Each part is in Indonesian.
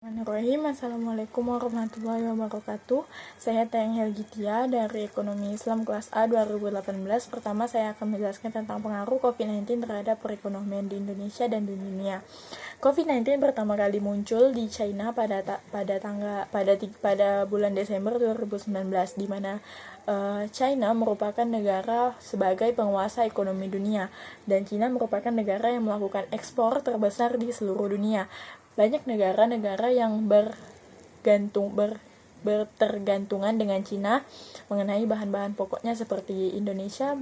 Bismillahirrahmanirrahim. Assalamualaikum warahmatullahi wabarakatuh. Saya Tayang Helgitia dari Ekonomi Islam kelas A 2018. Pertama, saya akan menjelaskan tentang pengaruh COVID-19 terhadap perekonomian di Indonesia dan di dunia. COVID-19 pertama kali muncul di China pada bulan Desember 2019, di mana China merupakan negara sebagai penguasa ekonomi dunia, dan China merupakan negara yang melakukan ekspor terbesar di seluruh dunia. Banyak negara-negara yang bertergantungan dengan Cina mengenai bahan-bahan pokoknya, seperti Indonesia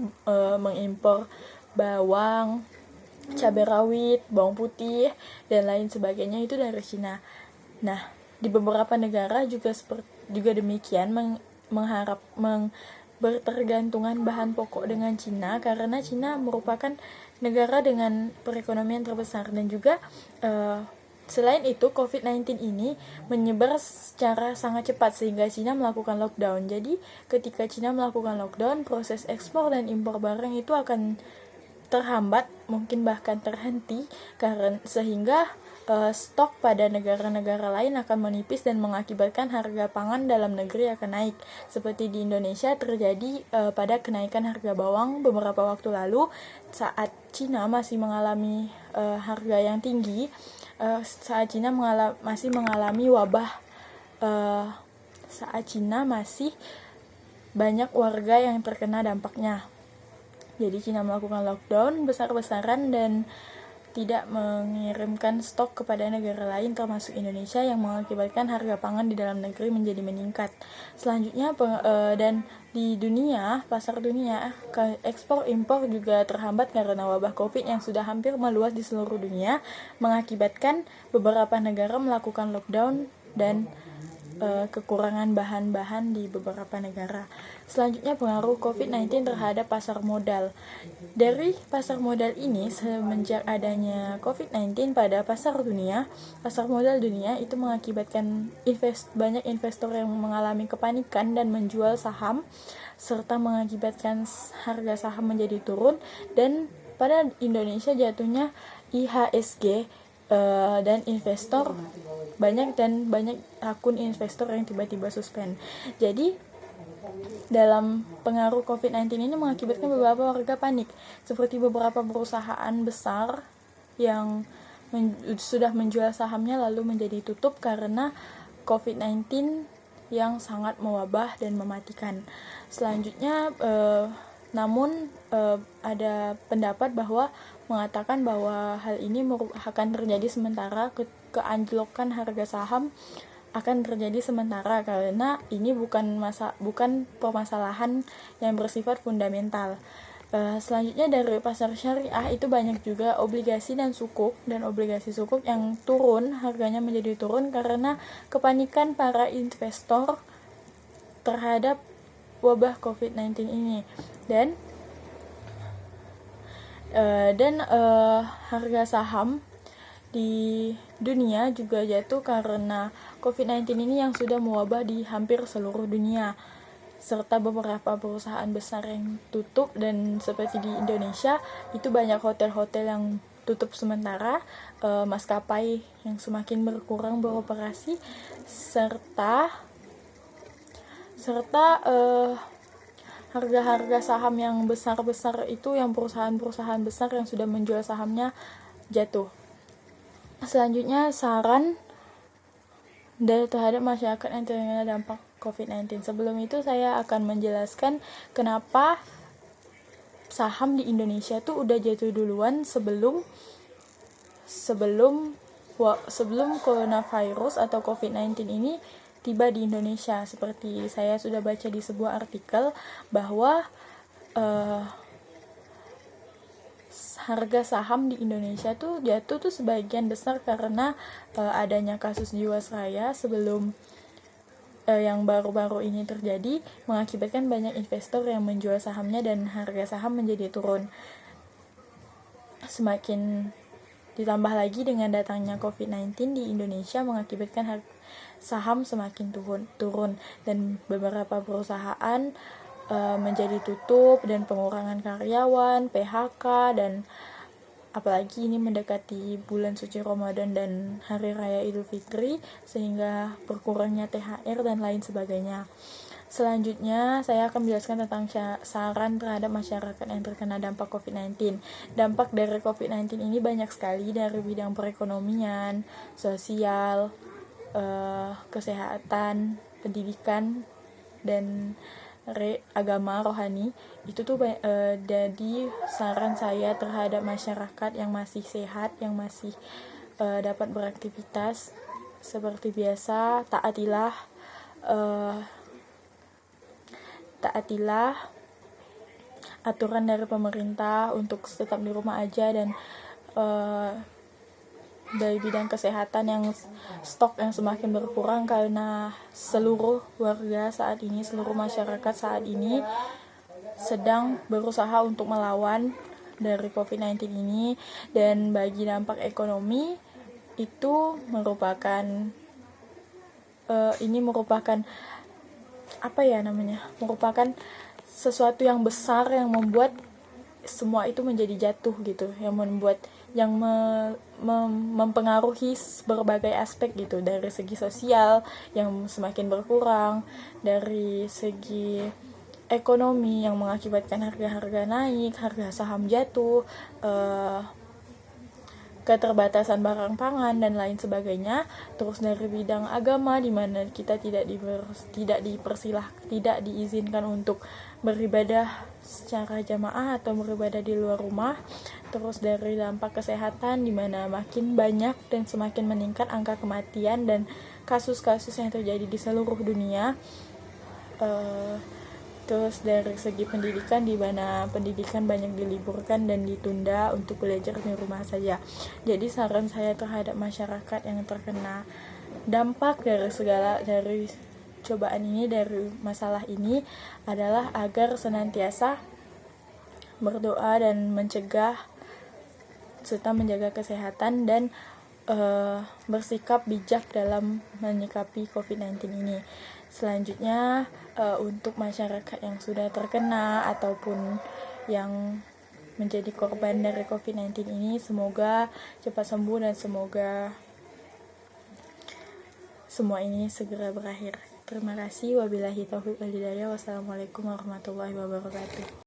mengimpor bawang, cabai rawit, bawang putih, dan lain sebagainya itu dari Cina. Nah, di beberapa negara juga demikian bertergantungan bahan pokok dengan Cina, karena Cina merupakan negara dengan perekonomian terbesar. Dan juga selain itu, COVID-19 ini menyebar secara sangat cepat sehingga Cina melakukan lockdown. Jadi, ketika Cina melakukan lockdown, proses ekspor dan impor barang itu akan terhambat, mungkin bahkan terhenti, sehingga stok pada negara-negara lain akan menipis dan mengakibatkan harga pangan dalam negeri akan naik. Seperti di Indonesia terjadi pada kenaikan harga bawang beberapa waktu lalu saat Cina masih mengalami harga yang tinggi, saat Cina masih mengalami wabah, saat Cina masih banyak warga yang terkena dampaknya. Jadi Cina melakukan lockdown besar-besaran dan tidak mengirimkan stok kepada negara lain termasuk Indonesia, yang mengakibatkan harga pangan di dalam negeri menjadi meningkat. Selanjutnya dan di pasar dunia, ekspor impor juga terhambat karena wabah Covid yang sudah hampir meluas di seluruh dunia, mengakibatkan beberapa negara melakukan lockdown dan kekurangan bahan-bahan di beberapa negara. Selanjutnya, pengaruh COVID-19 terhadap pasar modal. Dari pasar modal ini, semenjak adanya COVID-19 pada pasar modal dunia itu mengakibatkan banyak investor yang mengalami kepanikan dan menjual saham, serta mengakibatkan harga saham menjadi turun, dan pada Indonesia jatuhnya IHSG, dan investor banyak akun investor yang tiba-tiba suspend. Jadi dalam pengaruh COVID-19 ini mengakibatkan beberapa warga panik, seperti beberapa perusahaan besar yang sudah menjual sahamnya lalu menjadi tutup karena COVID-19 yang sangat mewabah dan mematikan. Selanjutnya, namun ada pendapat mengatakan bahwa hal ini akan terjadi sementara, keanjlokan harga saham akan terjadi sementara, karena ini bukan permasalahan yang bersifat fundamental. Selanjutnya, dari pasar syariah itu banyak juga obligasi dan sukuk, obligasi sukuk yang harganya menjadi turun karena kepanikan para investor terhadap wabah COVID-19 ini. Dan harga saham di dunia juga jatuh karena COVID-19 ini yang sudah mewabah di hampir seluruh dunia, serta beberapa perusahaan besar yang tutup. Dan seperti di Indonesia itu banyak hotel-hotel yang tutup sementara, maskapai yang semakin berkurang beroperasi, serta harga-harga saham yang besar-besar itu, yang perusahaan-perusahaan besar yang sudah menjual sahamnya jatuh. Selanjutnya, saran terhadap masyarakat yang terkena dampak COVID-19. Sebelum itu saya akan menjelaskan kenapa saham di Indonesia tuh udah jatuh duluan sebelum coronavirus atau COVID-19 ini tiba di Indonesia. Seperti saya sudah baca di sebuah artikel bahwa harga saham di Indonesia tuh jatuh sebagian besar karena adanya kasus Jiwasraya sebelum yang baru-baru ini terjadi, mengakibatkan banyak investor yang menjual sahamnya dan harga saham menjadi turun. Semakin ditambah lagi dengan datangnya COVID-19 di Indonesia, mengakibatkan harga saham semakin turun dan beberapa perusahaan menjadi tutup dan pengurangan karyawan, PHK, dan apalagi ini mendekati bulan suci Ramadan dan Hari Raya Idul Fitri, sehingga berkurangnya THR dan lain sebagainya. Selanjutnya, saya akan menjelaskan tentang saran terhadap masyarakat yang terkena dampak COVID-19. Dampak dari COVID-19 ini banyak sekali, dari bidang perekonomian, sosial, kesehatan, pendidikan, dan agama rohani. Itu tuh jadi saran saya terhadap masyarakat yang masih sehat, yang masih dapat beraktivitas seperti biasa, taatilah aturan dari pemerintah untuk tetap di rumah aja, dan dari bidang kesehatan yang stok yang semakin berkurang karena seluruh warga saat ini, seluruh masyarakat saat ini sedang berusaha untuk melawan dari COVID-19 ini. Dan bagi dampak ekonomi itu merupakan merupakan sesuatu yang besar yang membuat semua itu menjadi jatuh gitu, yang mempengaruhi berbagai aspek gitu, dari segi sosial yang semakin berkurang, dari segi ekonomi yang mengakibatkan harga-harga naik, harga saham jatuh, keterbatasan barang pangan dan lain sebagainya. Terus dari bidang agama, di mana kita tidak diizinkan untuk beribadah secara jamaah atau beribadah di luar rumah. Terus dari dampak kesehatan, di mana makin banyak dan semakin meningkat angka kematian dan kasus-kasus yang terjadi di seluruh dunia. Terus dari segi pendidikan, di mana pendidikan banyak diliburkan dan ditunda untuk belajar di rumah saja. Jadi saran saya terhadap masyarakat yang terkena dampak dari cobaan ini, dari masalah ini, adalah agar senantiasa berdoa dan mencegah serta menjaga kesehatan dan bersikap bijak dalam menyikapi COVID-19 ini. Selanjutnya, untuk masyarakat yang sudah terkena ataupun yang menjadi korban dari COVID-19 ini, semoga cepat sembuh dan semoga semua ini segera berakhir. Terima kasih. Wabillahi taufiq wal hidayah. Wassalamualaikum warahmatullahi wabarakatuh.